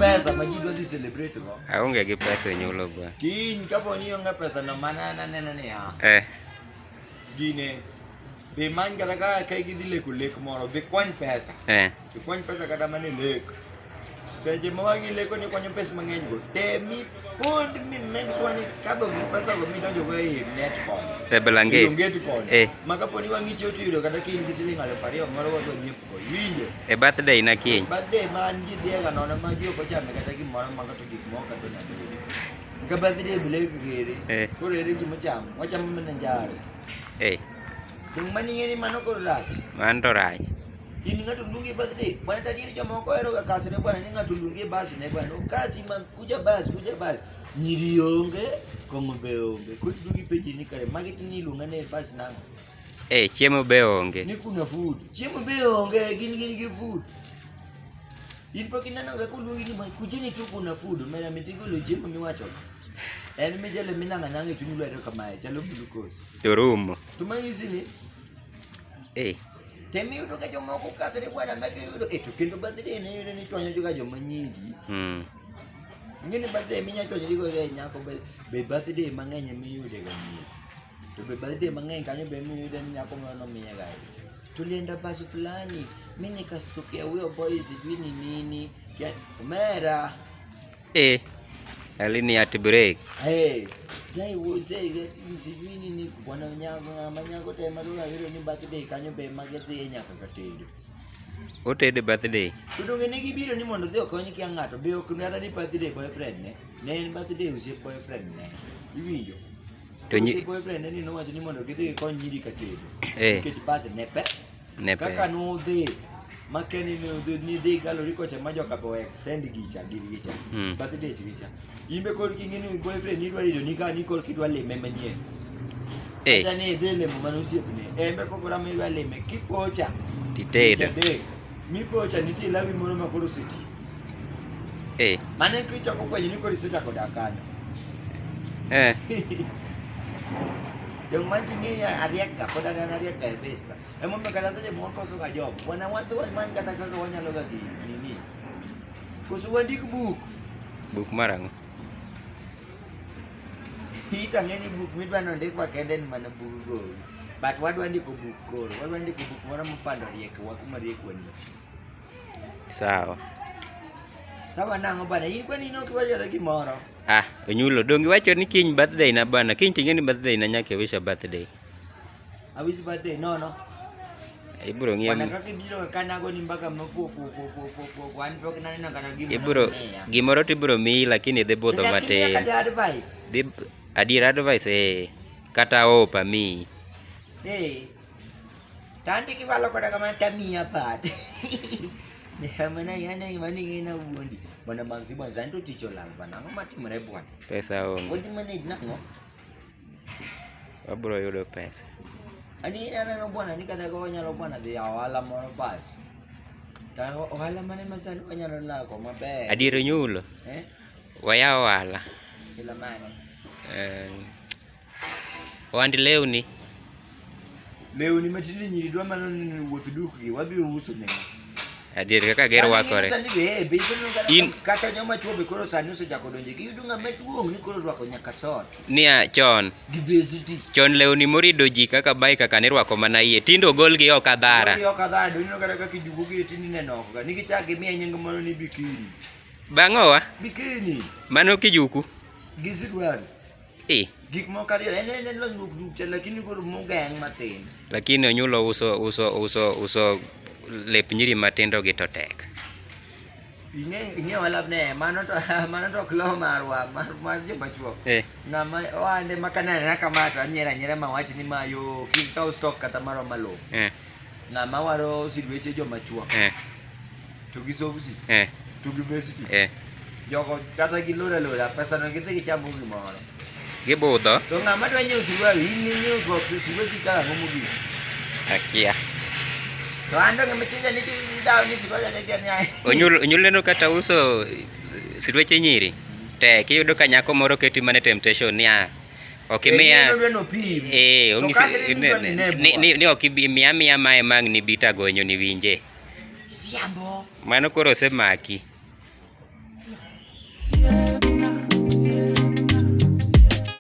Pesa majido di celebrate ko. Ako nggak gitu pesa nyulo gua. Kin kapo niyo nga pesa na mana na ya. Gine. Be man kata ka kai gidi le kule moro be kwan pesa. Be kwan pesa kada mani lek. Seje mawangi le ko ni kwan pesa mangen go. Te mi pond mi men swani kabo gi pesa go mi donjo go e netcom. Belangge. Maka poni wangi choto yuro kada kin gisilinga le fario moro wa nyepo ko winjo. Birthday na kin. Birthday man ji dia ga nona ma ji ko chame kata gi moro maka to gi mo ka to na. Ka birthday bile gere. Ko re ji mo cham. Wa cham men njare. Dung mani ngeni mano ko rach. Manto rach. Ini ngatulungi birthday. Bwana tadi ni jamaa kwa ero kasire bwana ni ngatulungi basi na bwana. Kasi man kuja basi. Nyirionge komo beonge. Kutulungi peji ni kare. Magiti ni lungane basi na. Chiemo beonge. Ni kuna food. Chiemo beonge gini food. In pakina na ngakulungi ni kujeni tu kuna food. Mena mitigolo chiemo miwacho. En mejele minanga nange tunulo ero kamae. Chalo glucose. Turumo. Tumaisi ni. Temi yudo ka joma ko kasere bwana meke yudo to kendo birthday ne yudo ni twanyo juga joma nyigi. Ngini birthday minya twanyo digo ga nyako be birthday mang'eny mi yude ga nyigi. To be birthday mang'eny kanyo be mi yudo ni nyako no minya ga. Tulienda basi fulani, mimi nikastukia huyo boys sijui nini. Umera. Alini at break. Guy would say sijui nini bwana nyako tema lula hilo ni birthday kanyo be magete nyako katedo. Otede birthday. Tudonge ne gibiro ni mondo dhi okony kia ng'ato be ok nyara ni birthday boyfriend ne. Ne en birthday usie boyfriend ne. Iwinjo. To ni boyfriend ne ni nowacho ni mondo gidhi kony nyiri katedo. Nikech bas nepe. Kaka no dhi makeni ni dhi gallery kocha majoka bo extend gicha gicha. Birthday gicha. Imbe kor kingeni boyfriend ni dwari do ni ka ni kor kidwa leme manyien. Acha ni dhele manosiepne. Embe kokora mi dwa leme kipocha. Titedo. Mi pocha nitie lawi moro makoro seti. Mane kichako kwenye ni kor isechako dakano. Yung manchi ni ariaka pada na ariaka ebeska. Emo mekana saja moko so ka job. Wana watu man kata kaka wanyalo ga nini. Kusuwandi ku Book marang. Hita ngeni book midwa no ndikwa kende ni mana book go. But wadwa ndiko book go. Wadwa ndiko book mora mpando rieke wakuma rieke wani. Sawa nango bana. Hii kwani ino kiwaja lagi moro. Onyulo dongi wacho ni kiny birthday na bana. Kiny tingeni birthday na nyake wisha birthday. Awisi birthday no. Ibro ngiem. Bana kaki biro kanago ni mpaka mfu kwani pok nani na kana gimo. Ibro gimoro tibro mi lakini dhi budho matin. Kata advice. Adier advice kata opa mi. Tanti kivalo koda kama tamia pat. Mana yana imani ngina uondi. Bwana mangsi bwana zanto ticho lang bwana ngomati mrebwan. Pesa onge. Odi manage nango. Wabro yudo pesa. Ani ana no bwana nikata ko nyalo bwana dhi awala moro pas. Tango ohala mane masani wanyalo lako maber. Adier nyulo. Waya wala. Kila mane. Wandi lewni. Lewni matini nyiri dwa mano ni wuoth dukgi wabiro uso ne. Adier kaka ger wakore. In kata nyoma chuobe koro sani uso jako donje ki yudo ng'ama duong' ni koro rwako nyaka sot. Nia chon. Diversity. Chon lewni morido ji kaka bai kaka ne rwako mana iye. Tindo gol gi ok adhara. Gol gi ok adhara. Donino kata kaka ijugo gi tindi neno ga. Nigi chake miya nying moro ni bikini. Bang'owa? Bikini. Mano kijuku? Gisidwaro. Gik moko ariyo en lonyruok duche lakini koro mogeng' matin. Lakini Onyulo uso lep nyiri matindo gi to tek. Ing'e walabne mano to klo marwa mar joma chuo. Ng'ama oande makanana kamata nyera mawach ni mayo kikaw stock kata maro malo. Ng'ama waro silweche joma chuo. To gi sobusi. To gi university. Jogo kata gi lora pesa no gidhi gichamo gimoro. Gibudho. To ng'ama dwa nyiewo suruali in nyiewo suruali kala momugi. Akia. To ando ng'ama chinja ni dawo ni suruali ne kianyai. Onyulo no kata uso silweche nyiri. Tek iyudo ka nyako moro keti mane temptation niya Ok miya. Neno pim. Ong'isi ni ok miya mae mang ni bita gonyo ni winje. Yambo. Mano koro osemaki. Yeah.